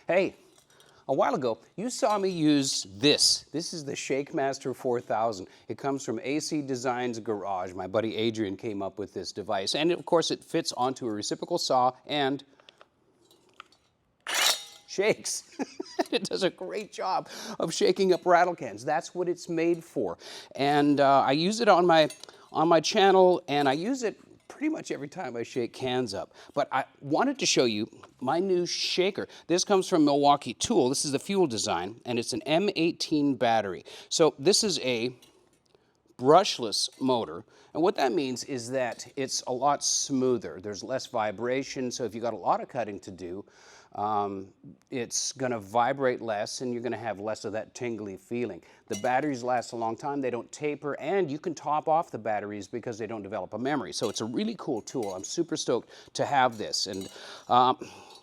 Hey, a while ago, you saw me use this. This is the Shakemaster 4000. It comes from AC Design's garage. My buddy Adrian came up with this device. And of course, it fits onto a reciprocal saw and shakes. It does a great job of shaking up rattle cans. That's what it's made for. And I use it on my channel, and I use it pretty much every time I shake cans up. But I wanted to show you my new shaker. This comes from Milwaukee Tool. This is the fuel design, and it's an M18 battery. So this is a brushless motor, and what that means is that it's a lot smoother. There's less vibration, so if you've got a lot of cutting to do, it's going to vibrate less, and you're going to have less of that tingly feeling. The batteries last a long time, they don't taper, and you can top off the batteries because they don't develop a memory. So it's a really cool tool. I'm super stoked to have this. And I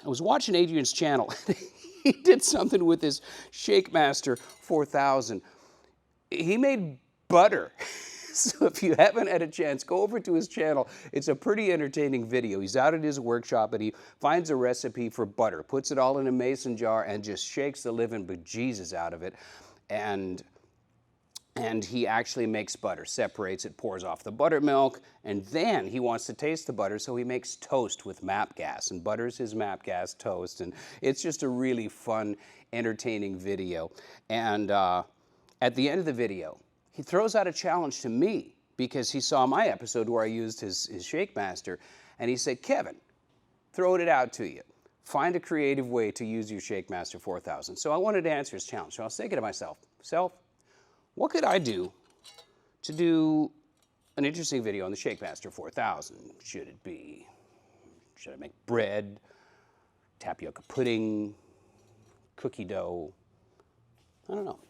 was watching Adrian's channel. He did something with his Shakemaster 4000. He made butter. So if you haven't had a chance, go over to his channel. It's a pretty entertaining video. He's out at his workshop and he finds a recipe for butter, puts it all in a mason jar and just shakes the living bejesus out of it. And he actually makes butter, separates it, pours off the buttermilk, and then he wants to taste the butter, so he makes toast with MAP gas and butters his MAP gas toast. And it's just a really fun, entertaining video. And at the end of the video, he throws out a challenge to me because he saw my episode where I used his Shakemaster, and he said, Kevin, throwing it out to you. Find a creative way to use your Shakemaster 4000. So I wanted to answer his challenge. So I was thinking to myself, what could I do to do an interesting video on the Shakemaster 4000? Should I make bread, tapioca pudding, cookie dough? I don't know.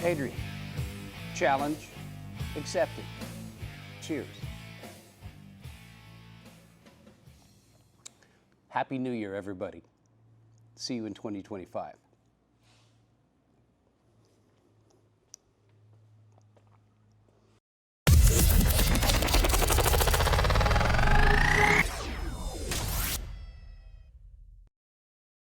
Adrian, challenge accepted. Cheers. Happy New Year, everybody. See you in 2025.